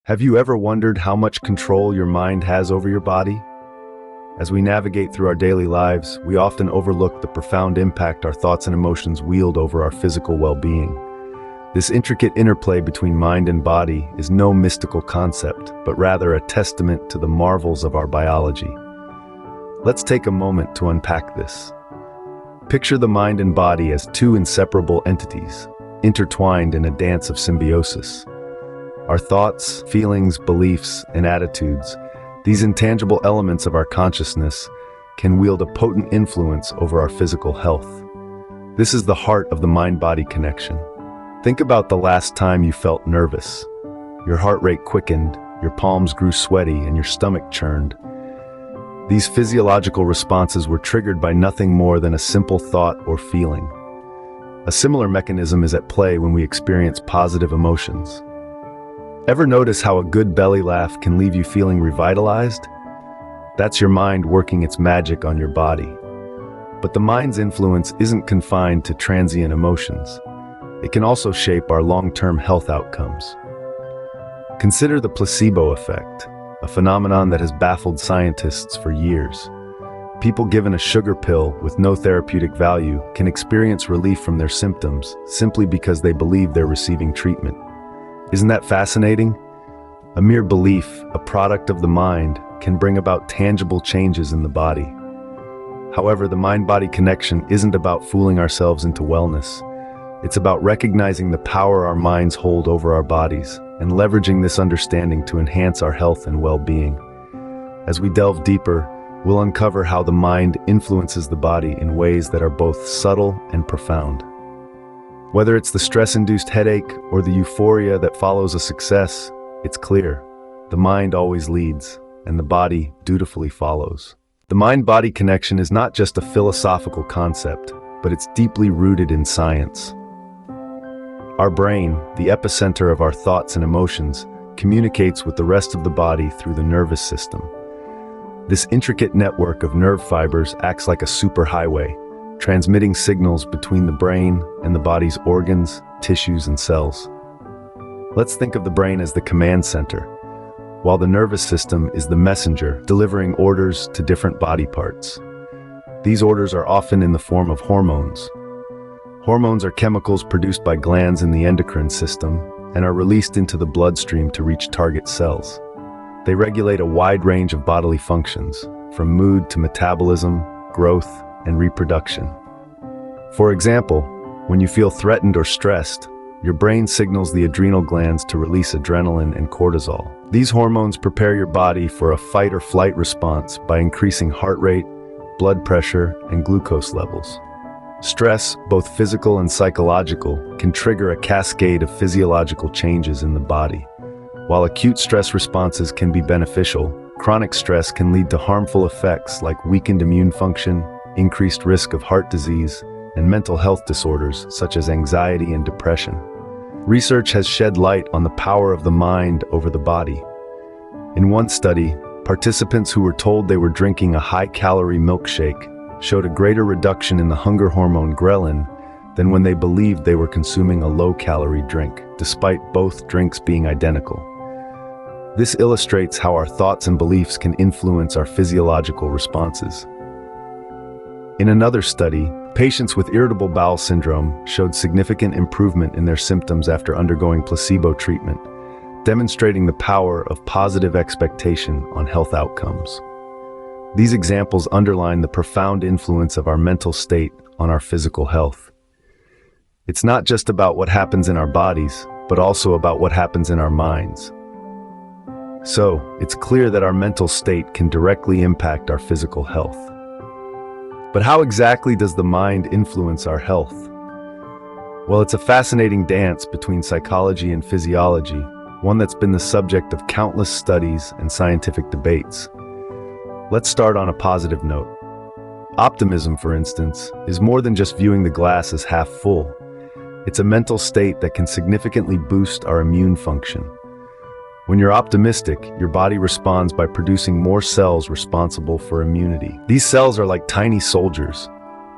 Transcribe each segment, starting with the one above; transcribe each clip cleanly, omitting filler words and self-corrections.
Have you ever wondered how much control your mind has over your body? As we navigate through our daily lives, we often overlook the profound impact our thoughts and emotions wield over our physical well-being. This intricate interplay between mind and body is no mystical concept, but rather a testament to the marvels of our biology. Let's take a moment to unpack this. Picture the mind and body as two inseparable entities, intertwined in a dance of symbiosis. Our thoughts, feelings, beliefs, and attitudes, these intangible elements of our consciousness, can wield a potent influence over our physical health. This is the heart of the mind-body connection. Think about the last time you felt nervous. Your heart rate quickened, your palms grew sweaty, and your stomach churned. These physiological responses were triggered by nothing more than a simple thought or feeling. A similar mechanism is at play when we experience positive emotions. Ever notice how a good belly laugh can leave you feeling revitalized? That's your mind working its magic on your body. But the mind's influence isn't confined to transient emotions. It can also shape our long-term health outcomes. Consider the placebo effect, a phenomenon that has baffled scientists for years. People given a sugar pill with no therapeutic value can experience relief from their symptoms simply because they believe they're receiving treatment. Isn't that fascinating? A mere belief, a product of the mind, can bring about tangible changes in the body. However, the mind-body connection isn't about fooling ourselves into wellness. It's about recognizing the power our minds hold over our bodies and leveraging this understanding to enhance our health and well-being. As we delve deeper, we'll uncover how the mind influences the body in ways that are both subtle and profound. Whether it's the stress-induced headache or the euphoria that follows a success, it's clear. The mind always leads, and the body dutifully follows. The mind-body connection is not just a philosophical concept, but it's deeply rooted in science. Our brain, the epicenter of our thoughts and emotions, communicates with the rest of the body through the nervous system. This intricate network of nerve fibers acts like a superhighway, transmitting signals between the brain and the body's organs, tissues, and cells. Let's think of the brain as the command center, while the nervous system is the messenger, delivering orders to different body parts. These orders are often in the form of hormones. Hormones are chemicals produced by glands in the endocrine system and are released into the bloodstream to reach target cells. They regulate a wide range of bodily functions, from mood to metabolism, growth, and reproduction. For example, when you feel threatened or stressed, your brain signals the adrenal glands to release adrenaline and cortisol. These hormones prepare your body for a fight or flight response by increasing heart rate, blood pressure, and glucose levels. Stress, both physical and psychological, can trigger a cascade of physiological changes in the body. While acute stress responses can be beneficial, chronic stress can lead to harmful effects like weakened immune function, increased risk of heart disease, and mental health disorders such as anxiety and depression. Research has shed light on the power of the mind over the body. In one study, participants who were told they were drinking a high-calorie milkshake showed a greater reduction in the hunger hormone ghrelin than when they believed they were consuming a low-calorie drink, despite both drinks being identical. This illustrates how our thoughts and beliefs can influence our physiological responses. In another study, patients with irritable bowel syndrome showed significant improvement in their symptoms after undergoing placebo treatment, demonstrating the power of positive expectation on health outcomes. These examples underline the profound influence of our mental state on our physical health. It's not just about what happens in our bodies, but also about what happens in our minds. So, it's clear that our mental state can directly impact our physical health. But how exactly does the mind influence our health? Well, it's a fascinating dance between psychology and physiology, one that's been the subject of countless studies and scientific debates. Let's start on a positive note. Optimism, for instance, is more than just viewing the glass as half full. It's a mental state that can significantly boost our immune function. When you're optimistic, your body responds by producing more cells responsible for immunity. These cells are like tiny soldiers,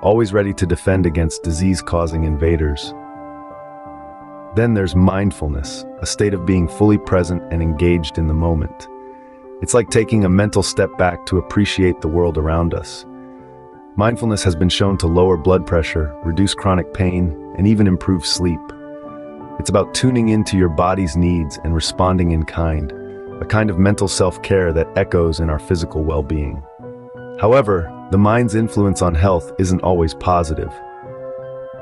always ready to defend against disease-causing invaders. Then there's mindfulness, a state of being fully present and engaged in the moment. It's like taking a mental step back to appreciate the world around us. Mindfulness has been shown to lower blood pressure, reduce chronic pain, and even improve sleep. It's about tuning into your body's needs and responding in kind, a kind of mental self-care that echoes in our physical well-being. However, the mind's influence on health isn't always positive.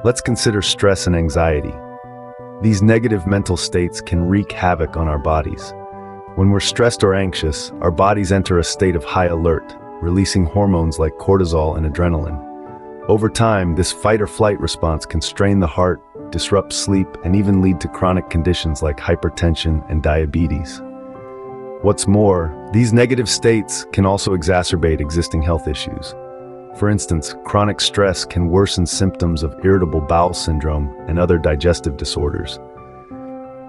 Let's consider stress and anxiety. These negative mental states can wreak havoc on our bodies. When we're stressed or anxious, our bodies enter a state of high alert, releasing hormones like cortisol and adrenaline. Over time, this fight-or-flight response can strain the heart, disrupt sleep, and even lead to chronic conditions like hypertension and diabetes. What's more, these negative states can also exacerbate existing health issues. For instance, chronic stress can worsen symptoms of irritable bowel syndrome and other digestive disorders.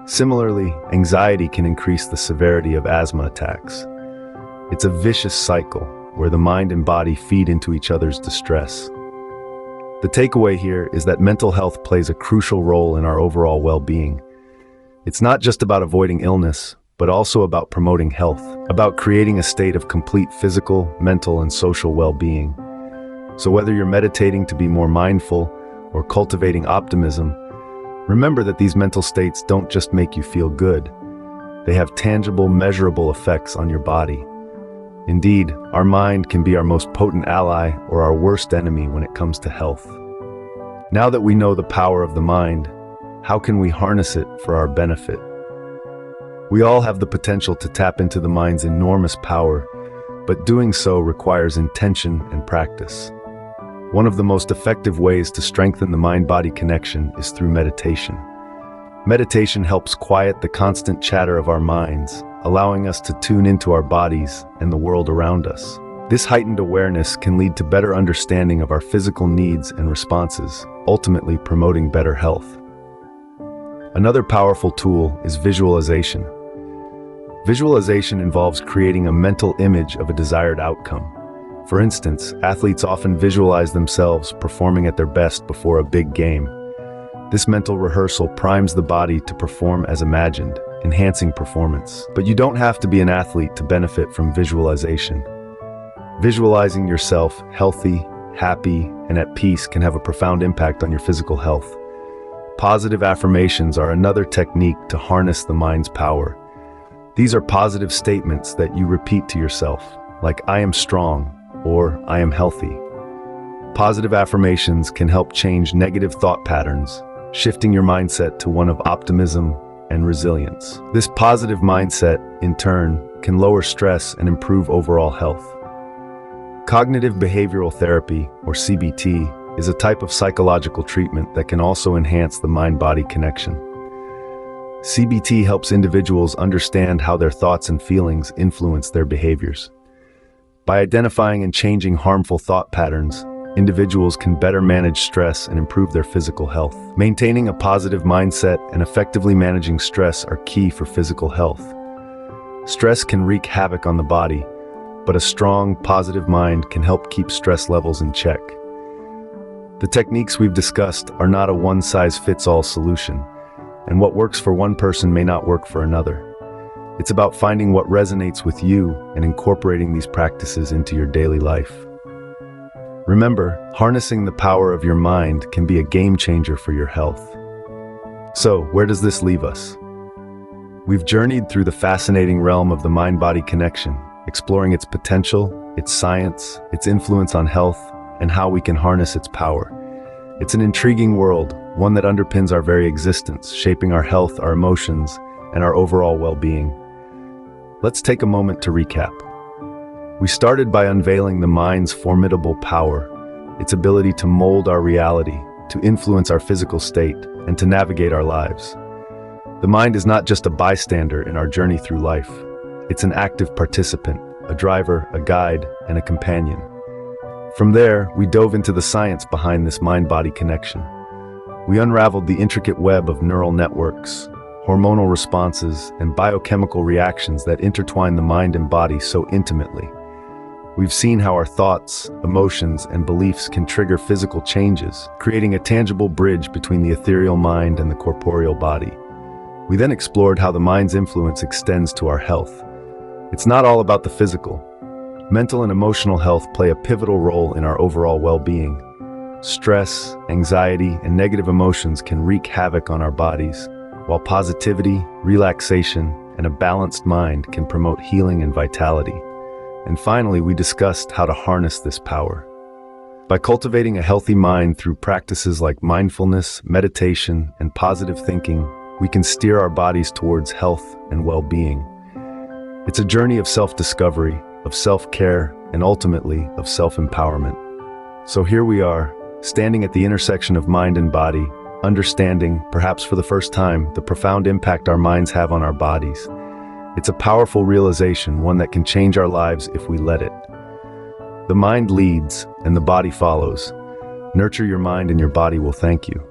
Similarly, anxiety can increase the severity of asthma attacks. It's a vicious cycle where the mind and body feed into each other's distress. The takeaway here is that mental health plays a crucial role in our overall well-being. It's not just about avoiding illness, but also about promoting health, about creating a state of complete physical, mental, and social well-being. So whether you're meditating to be more mindful or cultivating optimism, remember that these mental states don't just make you feel good. They have tangible, measurable effects on your body. Indeed, our mind can be our most potent ally or our worst enemy when it comes to health. Now that we know the power of the mind, how can we harness it for our benefit? We all have the potential to tap into the mind's enormous power, but doing so requires intention and practice. One of the most effective ways to strengthen the mind-body connection is through meditation. Meditation helps quiet the constant chatter of our minds, allowing us to tune into our bodies and the world around us. This heightened awareness can lead to better understanding of our physical needs and responses, ultimately promoting better health. Another powerful tool is visualization. Visualization involves creating a mental image of a desired outcome. For instance, athletes often visualize themselves performing at their best before a big game. This mental rehearsal primes the body to perform as imagined, enhancing performance. But you don't have to be an athlete to benefit from visualization. Visualizing yourself healthy, happy, and at peace can have a profound impact on your physical health. Positive affirmations are another technique to harness the mind's power. These are positive statements that you repeat to yourself, like "I am strong" or "I am healthy." Positive affirmations can help change negative thought patterns, shifting your mindset to one of optimism and resilience. This positive mindset, in turn, can lower stress and improve overall health. Cognitive behavioral therapy, or CBT, is a type of psychological treatment that can also enhance the mind-body connection. CBT helps individuals understand how their thoughts and feelings influence their behaviors. By identifying and changing harmful thought patterns, individuals can better manage stress and improve their physical health. Maintaining a positive mindset and effectively managing stress are key for physical health. Stress can wreak havoc on the body, but a strong, positive mind can help keep stress levels in check. The techniques we've discussed are not a one-size-fits-all solution, and what works for one person may not work for another. It's about finding what resonates with you and incorporating these practices into your daily life. Remember, harnessing the power of your mind can be a game changer for your health. So, where does this leave us? We've journeyed through the fascinating realm of the mind-body connection, exploring its potential, its science, its influence on health, and how we can harness its power. It's an intriguing world, one that underpins our very existence, shaping our health, our emotions, and our overall well-being. Let's take a moment to recap. We started by unveiling the mind's formidable power, its ability to mold our reality, to influence our physical state, and to navigate our lives. The mind is not just a bystander in our journey through life. It's an active participant, a driver, a guide, and a companion. From there, we dove into the science behind this mind-body connection. We unraveled the intricate web of neural networks, hormonal responses, and biochemical reactions that intertwine the mind and body so intimately. We've seen how our thoughts, emotions, and beliefs can trigger physical changes, creating a tangible bridge between the ethereal mind and the corporeal body. We then explored how the mind's influence extends to our health. It's not all about the physical. Mental and emotional health play a pivotal role in our overall well-being. Stress, anxiety, and negative emotions can wreak havoc on our bodies, while positivity, relaxation, and a balanced mind can promote healing and vitality. And finally, we discussed how to harness this power. By cultivating a healthy mind through practices like mindfulness, meditation, and positive thinking, we can steer our bodies towards health and well-being. It's a journey of self-discovery, of self-care, and ultimately of self-empowerment. So here we are, standing at the intersection of mind and body, understanding, perhaps for the first time, the profound impact our minds have on our bodies. It's a powerful realization, one that can change our lives if we let it. The mind leads, and the body follows. Nurture your mind and your body will thank you.